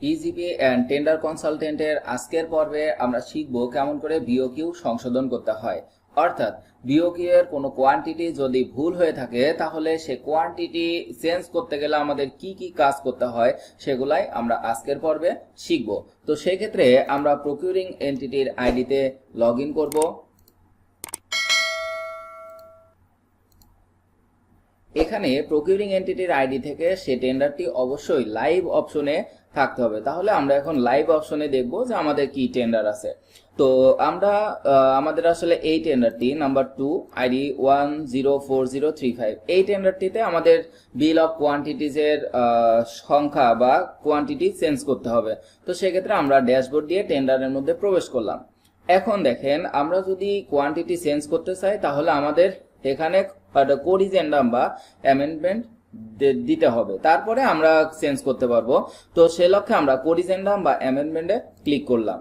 E-GP and tender কনসালটেন্টের আজকের পর্বে আমরা শিখব কেমন করে বিওকিউ সংশোধন করতে হয়। অর্থাৎ বিওকিউ এর কোনো কোয়ান্টিটি যদি ভুল হয়ে থাকে তাহলে সে কোয়ান্টিটি চেঞ্জ করতে গেলে আমাদের কি কি কাজ করতে হয় সেগুলাই আমরা আজকের পর্বে শিখব। তো সেই ক্ষেত্রে আমরা প্রকিউরিং এন্টিটির আইডিতে লগ ইন করব। এখানে প্রকিউরিং এন্টিটির আইডি থেকে সে টেন্ডারটি অবশ্যই লাইভ অপশনে থাকতে হবে। তাহলে আমরা এখন লাইভ অপশনে দেখব যে আমাদের কি টেন্ডার আছে। তো আমরা আমাদের আসলে এই টেন্ডারটি নাম্বার 2 আইডি 104035, এই টেন্ডারটিতে আমাদের বিল অফ কোয়ান্টিটিজের সংখ্যা বা কোয়ান্টিটি চেঞ্জ করতে হবে। তো সেক্ষেত্রে আমরা ড্যাশবোর্ড দিয়ে টেন্ডারের মধ্যে প্রবেশ করলাম। এখন দেখেন আমরা যদি কোয়ান্টিটি চেঞ্জ করতে চাই তাহলে আমাদের এখানে কোরিজেন্ডাম বা অ্যামেন্ডমেন্ট দিতে হবে, তারপরে আমরা চেঞ্জ করতে পারবো। তো সে লক্ষ্যে আমরা কোরিজেন্ডাম বা অ্যামেন্ডমেন্টে ক্লিক করলাম।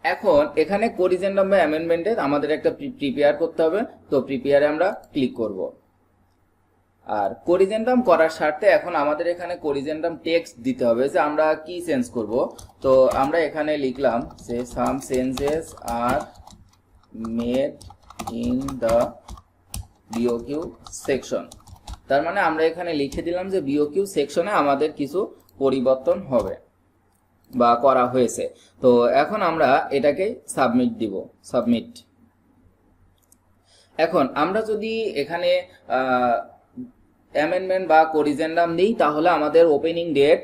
এখন এখানে কোরিজেন্ডাম বা অ্যামেন্ডমেন্টে আমাদের একটা প্রিপেয়ার করতে হবে। তো প্রিপেয়ারে আমরা ক্লিক করব। আর কোরিজেন্ডাম করার স্বার্থে এখন আমাদের এখানে কোরিজেন্ডাম টেক্সট দিতে হবে যে আমরা কি চেঞ্জ করব। তো আমরা এখানে লিখলাম যে some changes are made in the BOQ section. তার মানে আমরা এখানে লিখে দিলাম যে বিওকিউ সেকশনে আমাদের কিছু পরিবর্তন হবে বা করা হয়েছে। তো এখন আমরা এটাকে সাবমিট দিব, সাবমিট। এখন আমরা যদি এখানে অ্যামেন্ডমেন্ট বা কোরিজেন্ডাম দিই তাহলে আমাদের ওপেনিং ডেট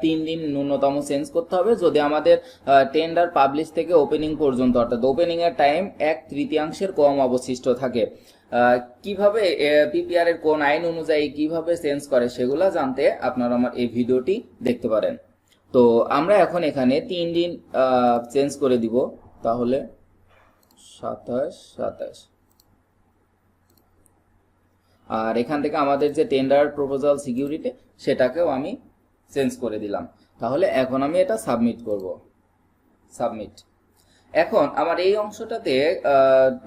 3 দিন ন্যূনতম চেঞ্জ করতে হবে। যদি আমাদের টেন্ডার পাবলিশ থেকে ওপেনিং পর্যন্ত অর্থাৎ ওপেনিং এর টাইম 1/3 কম অবশিষ্ট থাকে। কিভাবে পিপিআর এর কোন আইন অনুযায়ী কিভাবে চেঞ্জ করে সেগুলো জানতে আপনারা আমার এই ভিডিওটি দেখতে পারেন। তো আমরা এখন এখানে 3 দিন চেঞ্জ করে দিব, তাহলে 27 আর এখান থেকে আমাদের যে টেন্ডার প্রপোজাল সিকিউরিটি সেটাকেও আমি চেঞ্জ করে দিলাম। তাহলে এখন আমি এটা সাবমিট করব, সাবমিট। এখন আমার এই অংশটাতে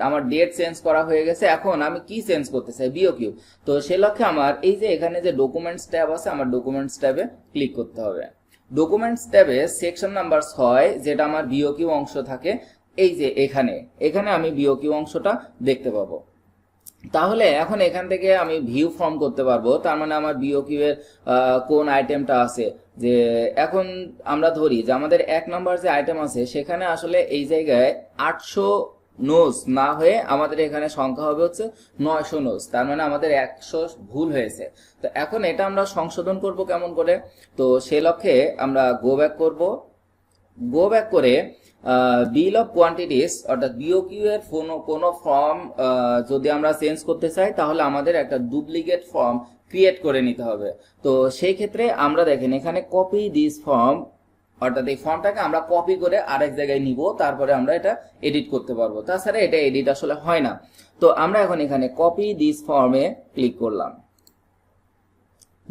আমার ডেট চেঞ্জ করা হয়ে গেছে। এখন আমি কি চেঞ্জ করতে চাই, বিওকিউ। তো সে লক্ষ্যে আমার এই যে এখানে যে ডকুমেন্টস ট্যাব আছে, আমার ডকুমেন্টস ট্যাবে ক্লিক করতে হবে। ডকুমেন্টস ট্যাবে সেকশন নাম্বার 6 যেটা আমার বিওকিউ অংশ থাকে, এই যে এখানে আমি বিওকিউ অংশটা দেখতে পাবো। তাহলে এখন এখান থেকে আমি ভিউ ফর্ম করতে পারবো। তার মানে আমার বিওকিউ এর কোন আইটেমটা আছে, যে এখন আমরা ধরি যে আমাদের 1 নম্বর যে আইটেম আছে সেখানে আসলে এই জায়গায় 800 নোজ না হয়ে আমাদের এখানে সংখ্যা হবে হচ্ছে 900 নোজ। তার মানে আমাদের 100 ভুল হয়েছে। তো এখন এটা আমরা সংশোধন করব কেমন করে। তো সে লক্ষ্যে আমরা গো ব্যাক করব। গো ব্যাক করে বিল অফ কোয়ান্টিটিস অর্থাৎ বিওকিউ এর কোনো ফর্ম যদি আমরা চেঞ্জ করতে চাই তাহলে আমাদের একটা ডুপ্লিকেট ফর্ম ক্রিয়েট করে নিতে হবে। তো সেই ক্ষেত্রে আমরা দেখেন এখানে কপি দিস ফর্ম, অর্থাৎ এই ফর্মটাকে আমরা কপি করে আরেক জায়গায় নিব, তারপরে আমরা এটা এডিট করতে পারবো। তাছাড়া এটা এডিট আসলে হয় না। তো আমরা এখন এখানে কপি দিস ফর্মে ক্লিক করলাম।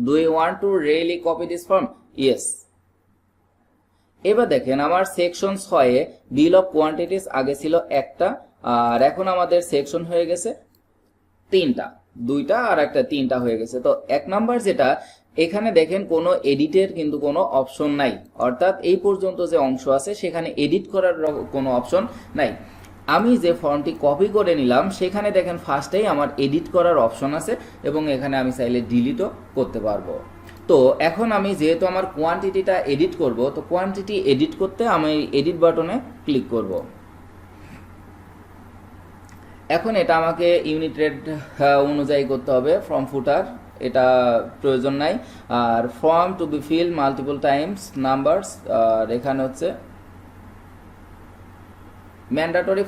Do you want to really copy this form? Yes. এবার দেখেন আমার সেকশন 6 বিল অফ কোয়ান্টিটিস আগে ছিল একটা, আর এখন আমাদের সেকশন হয়ে গেছে 3টা, 2টা আর একটা 3টা হয়ে গেছে। তো 1 নাম্বার যেটা এখানে দেখেন কোনো এডিটের কিন্তু কোনো অপশন নাই, অর্থাৎ এই পর্যন্ত যে অংশ আছে সেখানে এডিট করার কোনো অপশন নাই। আমি যে ফর্মটি কপি করে নিলাম সেখানে দেখেন ফার্স্টেই আমার এডিট করার অপশন আছে এবং এখানে আমি চাইলে ডিলিটও করতে পারবো। তো এখন আমি যেহেতু আমার কোয়ান্টিটিটা এডিট করব, তো কোয়ান্টিটি এডিট করতে আমি এডিট বাটনে ক্লিক করব। এখন এটা আমাকে ইউনিট রেট অনুযায়ী করতে হবে। ফর্ম ফুটার এটা প্রয়োজন নাই। আর form to be fill multiple times numbers, আর এখানে হচ্ছে ম্যান্ডেটরি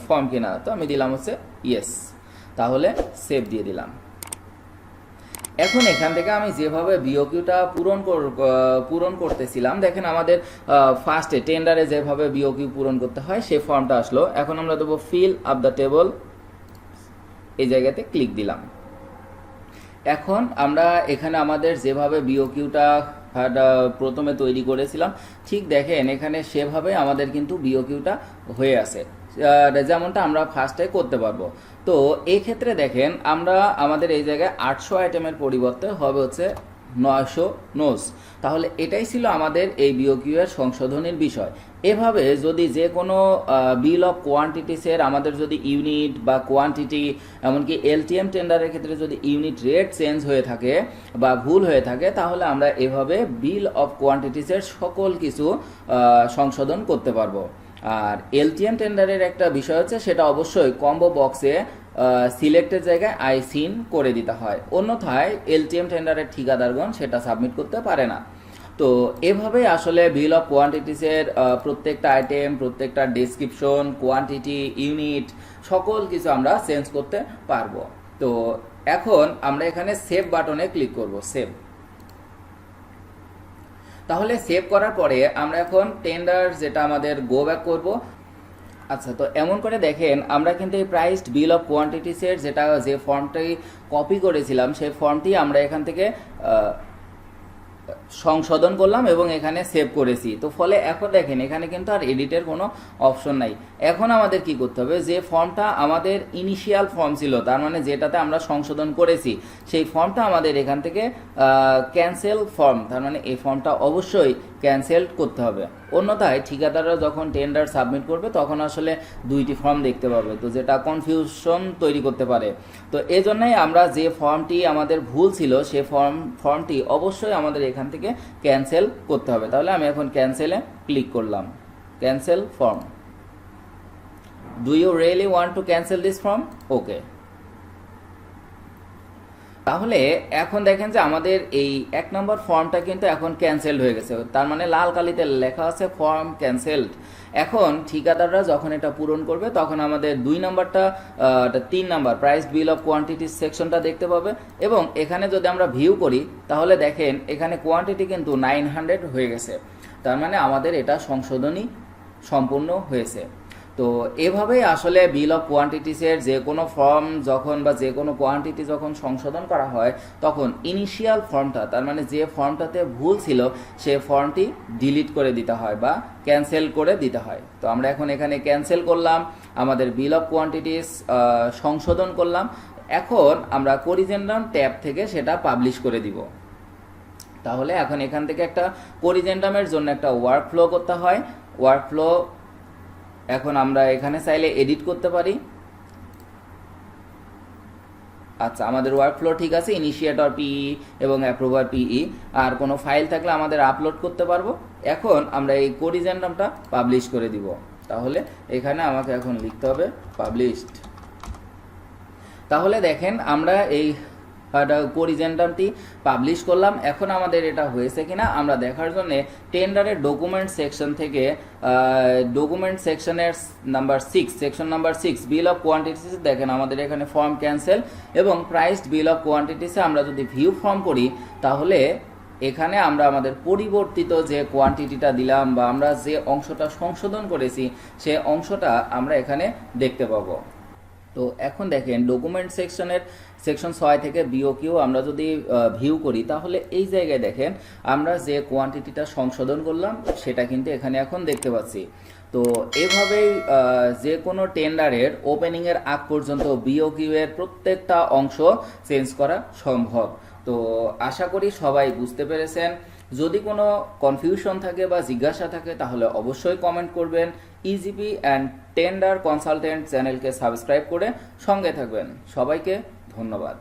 ফর্ম কিনা, তো আমি দিলাম হচ্ছে ইয়েস। তাহলে সেভ দিয়ে দিলাম। এখন এখান থেকে আমি যেভাবে বিওকিউটা পূরণ করতেছিলাম, দেখেন আমাদের ফার্স্টে টেন্ডারে যেভাবে বিওকিউ পূরণ করতে হয় সেই ফর্মটা আসলো। এখন আমরা দেবো ফিল আপ দ্য টেবল, এই জায়গাতে ক্লিক দিলাম। এখন আমরা এখানে আমাদের যেভাবে বিওকিউটা প্রথমে তৈরি করেছিলাম ঠিক দেখেন এখানে সেভাবে আমাদের কিন্তু বিওকিউটা হয়ে আছে, যেমনটা আমরা ফার্স্টে করতে পারবো। তো এই ক্ষেত্রে দেখেন আমরা আমাদের এই জায়গায় 800 আইটেমের পরিবর্তে হবে হচ্ছে 900 নোজ। তাহলে এটাই ছিল আমাদের এই বিওকিউ এর সংশোধনের বিষয়। এভাবে যদি যে কোনো বিল অফ কোয়ান্টিটিসের আমাদের যদি ইউনিট বা কোয়ান্টিটি, এমনকি এলটিএম টেন্ডারের ক্ষেত্রে যদি ইউনিট রেট চেঞ্জ হয়ে থাকে বা ভুল হয়ে থাকে, তাহলে আমরা এভাবে বিল অফ কোয়ান্টিটিসের সকল কিছু সংশোধন করতে পারবো। আর এলটিএম টেন্ডারের একটা বিষয় হচ্ছে, সেটা অবশ্যই কম্বো বক্সে সিলেক্টের জায়গায় আই সিন করে দিতে হয়, অন্যথায় এলটিএম টেন্ডারের ঠিকাদারগণ সেটা সাবমিট করতে পারে না। তো এভাবেই আসলে বিল অফ কোয়ান্টিটিসের প্রত্যেকটা আইটেম, প্রত্যেকটা ডেসক্রিপশন, কোয়ান্টিটি, ইউনিট সকল কিছু আমরা চেঞ্জ করতে পারবো। তো এখন আমরা এখানে সেভ বাটনে ক্লিক করব, সেভ। তাহলে সেভ করার পরে আমরা এখন টেন্ডার যেটা আমাদের গো ব্যাক করব। আচ্ছা, তো এমন করে দেখেন আমরা কিন্তু এই প্রাইসড বিল অফ কোয়ান্টিটিসের যে ফর্মটি কপি করেছিলাম, সেই ফর্মটি আমরা এখান থেকে সংশোধন করলাম এবং এখানে সেভ করেছি। তো ফলে এখন দেখেন এখানে কিন্তু আর এডিটের কোনো অপশন নাই। এখন আমাদের কি করতে হবে, যে ফর্মটা আমাদের ইনিশিয়াল ফর্ম ছিল, তার মানে যেটাতে আমরা সংশোধন করেছি, সেই ফর্মটা আমাদের এখান থেকে ক্যান্সেল ফর্ম, তার মানে এই ফর্মটা অবশ্যই ক্যান্সেল করতে হবে, অন্যথায় ঠিকাদাররা যখন টেন্ডার সাবমিট করবে তখন আসলে দুইটি ফর্ম দেখতে পাবে, তো যেটা কনফিউশন তৈরি করতে পারে। তো এই জন্যই আমরা যে ফর্মটি আমাদের ভুল ছিল সেই ফর্মটি অবশ্যই আমাদের এখান থেকে ক্যান্সেল করতে হবে। তাহলে আমি এখন ক্যান্সেলে ক্লিক করলাম, cancel form. Do you really want to cancel this form? Okay. তাহলে এখন দেখেন যে আমাদের এই 1 নম্বর ফর্মটা কিন্তু এখন ক্যান্সেলড হয়ে গেছে, তার মানে লাল কালিতে লেখা আছে ফর্ম ক্যান্সেলড। এখন ঠিকাদাররা যখন এটা পূরণ করবে তখন আমাদের 2 নম্বরটা 3 নম্বর প্রাইস বিল অফ কোয়ান্টিটি সেকশনটা দেখতে পাবে, এবং এখানে যদি আমরা ভিউ করি তাহলে দেখেন এখানে কোয়ান্টিটি কিন্তু 900 হয়ে গেছে, তার মানে আমাদের এটা সংশোধনী সম্পূর্ণ হয়েছে। তো এভাবেই আসলে বিল অফ কোয়ান্টিটিসের যে কোনো ফর্ম যখন বা যে কোনো কোয়ান্টিটি যখন সংশোধন করা হয়, তখন ইনিশিয়াল ফর্মটা, তার মানে যে ফর্মটাতে ভুল ছিল সেই ফর্মটি ডিলিট করে দিতে হয় বা ক্যান্সেল করে দিতে হয়। তো আমরা এখন এখানে ক্যান্সেল করলাম, আমাদের বিল অফ কোয়ান্টিটিস সংশোধন করলাম। এখন আমরা করিজেন্ডাম ট্যাব থেকে সেটা পাবলিশ করে দিব। তাহলে এখন এখান থেকে একটা করিজেন্ডামের জন্য একটা ওয়ার্কফ্লো করতে হয়। ওয়ার্কফ্লো এখন আমরা এখানে চাইলে এডিট করতে পারি। আচ্ছা, আমাদের ওয়ার্কফ্লো ঠিক আছে, ইনিশিয়েটর পিই এবং অ্যাপ্রুভার পিই, আর কোনো ফাইল থাকলে আমাদের আপলোড করতে পারবো। এখন আমরা এই করিজেন্ডামটা পাবলিশ করে দিব। তাহলে এখানে আমাকে এখন লিখতে হবে পাবলিশড। তাহলে দেখেন আমরা এই করিজেন্ডামটি পাবলিশ করলাম। এখন আমাদের এটা হয়েছে কিনা আমরা দেখার জন্য টেন্ডারের ডকুমেন্ট সেকশন থেকে ডকুমেন্ট সেকশনের number 6, section number 6 bill of quantities দেখেন আমাদের এখানে ফর্ম ক্যান্সেল এবং প্রাইসড বিল অফ কোয়ান্টিটিসে আমরা যদি ভিউ ফর্ম করি, তাহলে এখানে আমরা আমাদের পরিবর্তিত যে কোয়ান্টিটিটা দিলাম বা আমরা যে অংশটা সংশোধন করেছি সেই অংশটা আমরা এখানে দেখতে পাবো। তো এখন দেখেন ডকুমেন্ট সেকশনের সেকশন 6 থেকে বিওকিউ আমরা যদি ভিউ করি, তাহলে এই জায়গায় দেখেন আমরা যে কোয়ান্টিটিটা সংশোধন করলাম সেটা কিন্তু এখানে এখন দেখতে পাচ্ছি। তো এভাবেই যে কোনো টেন্ডারের ওপেনিংয়ের আগ পর্যন্ত বিওকিউ এর প্রত্যেকটা অংশ চেঞ্জ করা সম্ভব। তো আশা করি সবাই বুঝতে পেরেছেন। যদি কোনো কনফিউশন থাকে বা জিজ্ঞাসা থাকে তাহলে অবশ্যই কমেন্ট করবেন। ইজিপি অ্যান্ড টেন্ডার কনসালটেন্ট চ্যানেলকে সাবস্ক্রাইব করে সঙ্গে থাকবেন। সবাইকে ধন্যবাদ।